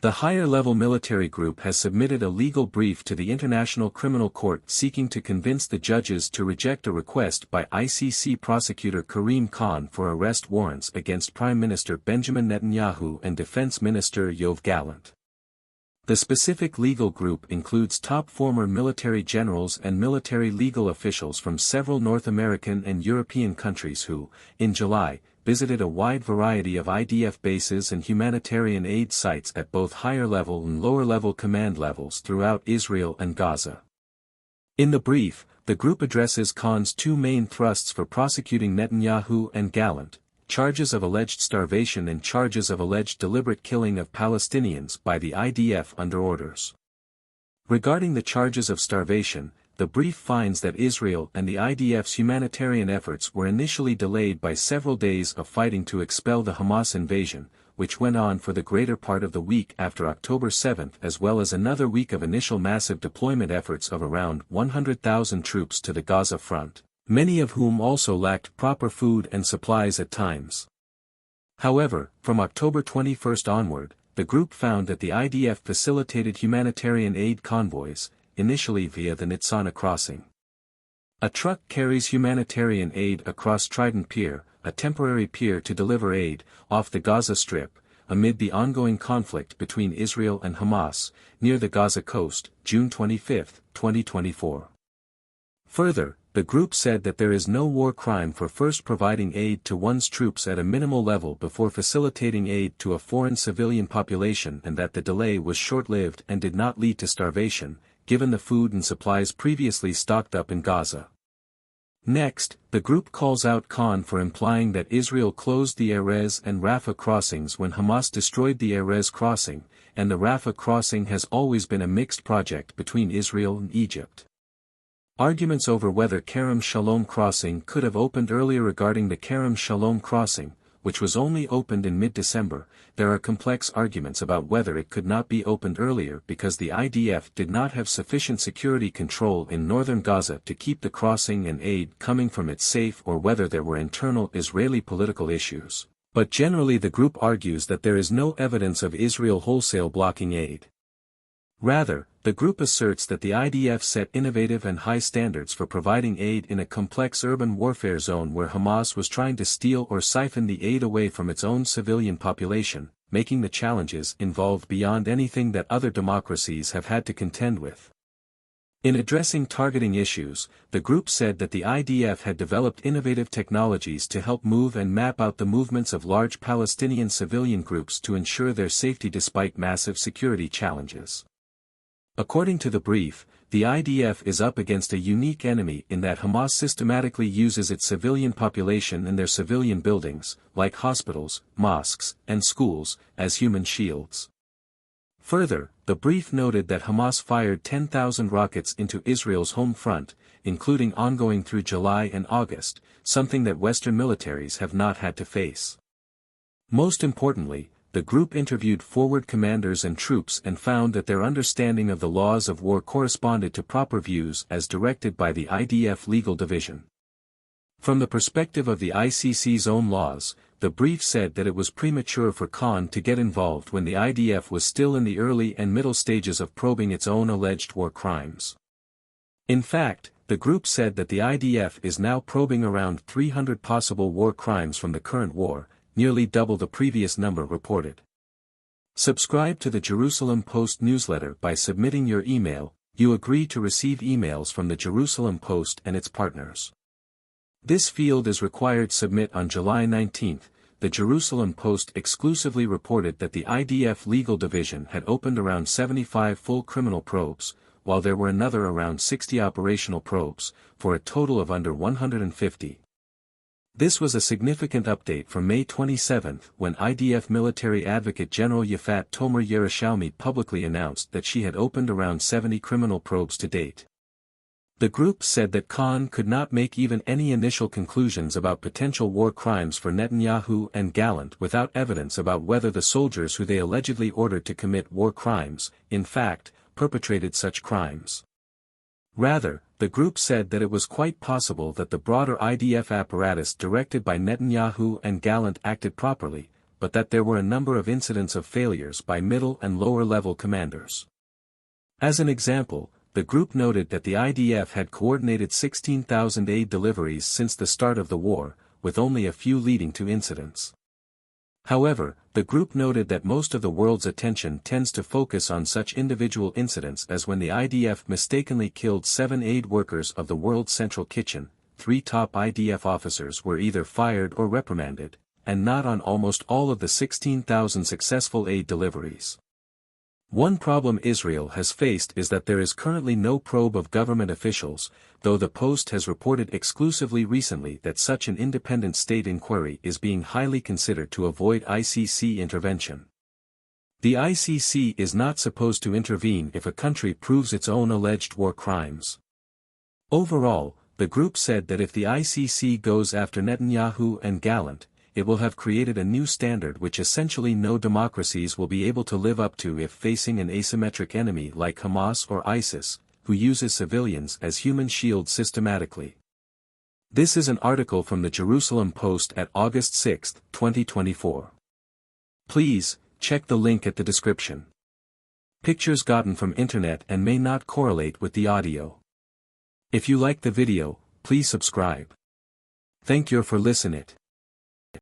The higher-level military group has submitted a legal brief to the International Criminal Court seeking to convince the judges to reject a request by ICC prosecutor Karim Khan for arrest warrants against Prime Minister Benjamin Netanyahu and Defense Minister Yoav Gallant. The specific legal group includes top former military generals and military legal officials from several North American and European countries who, in July, visited a wide variety of IDF bases and humanitarian aid sites at both higher-level and lower-level command levels throughout Israel and Gaza. In the brief, the group addresses Khan's two main thrusts for prosecuting Netanyahu and Gallant: charges of alleged starvation and charges of alleged deliberate killing of Palestinians by the IDF under orders. Regarding the charges of starvation, the brief finds that Israel and the IDF's humanitarian efforts were initially delayed by several days of fighting to expel the Hamas invasion, which went on for the greater part of the week after October 7, as well as another week of initial massive deployment efforts of around 100,000 troops to the Gaza front, many of whom also lacked proper food and supplies at times. However, from October 21 onward, the group found that the IDF facilitated humanitarian aid convoys, initially via the Nitzana crossing. A truck carries humanitarian aid across Trident Pier, a temporary pier to deliver aid, off the Gaza Strip, amid the ongoing conflict between Israel and Hamas, near the Gaza coast, June 25, 2024. Further, the group said that there is no war crime for first providing aid to one's troops at a minimal level before facilitating aid to a foreign civilian population, and that the delay was short-lived and did not lead to starvation, given the food and supplies previously stocked up in Gaza. Next, the group calls out Khan for implying that Israel closed the Erez and Rafah crossings when Hamas destroyed the Erez crossing, and the Rafah crossing has always been a mixed project between Israel and Egypt. Arguments over whether Kerem Shalom crossing could have opened earlier. Regarding the Kerem Shalom crossing, which was only opened in mid-December, there are complex arguments about whether it could not be opened earlier because the IDF did not have sufficient security control in northern Gaza to keep the crossing and aid coming from it safe, or whether there were internal Israeli political issues. But generally the group argues that there is no evidence of Israel wholesale blocking aid. Rather, the group asserts that the IDF set innovative and high standards for providing aid in a complex urban warfare zone where Hamas was trying to steal or siphon the aid away from its own civilian population, making the challenges involved beyond anything that other democracies have had to contend with. In addressing targeting issues, the group said that the IDF had developed innovative technologies to help move and map out the movements of large Palestinian civilian groups to ensure their safety despite massive security challenges. According to the brief, the IDF is up against a unique enemy in that Hamas systematically uses its civilian population and their civilian buildings, like hospitals, mosques, and schools, as human shields. Further, the brief noted that Hamas fired 10,000 rockets into Israel's home front, including ongoing through July and August, something that Western militaries have not had to face. Most importantly, the group interviewed forward commanders and troops and found that their understanding of the laws of war corresponded to proper views as directed by the IDF legal division. From the perspective of the ICC's own laws, the brief said that it was premature for Khan to get involved when the IDF was still in the early and middle stages of probing its own alleged war crimes. In fact, the group said that the IDF is now probing around 300 possible war crimes from the current war, nearly double the previous number reported. Subscribe to the Jerusalem Post newsletter by submitting your email. You agree to receive emails from the Jerusalem Post and its partners. This field is required to submit on July 19. The Jerusalem Post exclusively reported that the IDF legal division had opened around 75 full criminal probes, while there were another around 60 operational probes, for a total of under 150. This was a significant update from May 27 when IDF military advocate General Yafat Tomer Yerushalmi publicly announced that she had opened around 70 criminal probes to date. The group said that Khan could not make even any initial conclusions about potential war crimes for Netanyahu and Gallant without evidence about whether the soldiers who they allegedly ordered to commit war crimes, in fact, perpetrated such crimes. Rather, the group said that it was quite possible that the broader IDF apparatus directed by Netanyahu and Gallant acted properly, but that there were a number of incidents of failures by middle and lower level commanders. As an example, the group noted that the IDF had coordinated 16,000 aid deliveries since the start of the war, with only a few leading to incidents. However, the group noted that most of the world's attention tends to focus on such individual incidents as when the IDF mistakenly killed 7 aid workers of the World Central Kitchen, 3 top IDF officers were either fired or reprimanded, and not on almost all of the 16,000 successful aid deliveries. One problem Israel has faced is that there is currently no probe of government officials, though the Post has reported exclusively recently that such an independent state inquiry is being highly considered to avoid ICC intervention. The ICC is not supposed to intervene if a country proves its own alleged war crimes. Overall, the group said that if the ICC goes after Netanyahu and Gallant, it will have created a new standard which essentially no democracies will be able to live up to if facing an asymmetric enemy like Hamas or ISIS, who uses civilians as human shields systematically. This is an article from the Jerusalem Post at August 6, 2024. Please, check the link at the description. Pictures gotten from internet and may not correlate with the audio. If you like the video, please subscribe. Thank you for listening.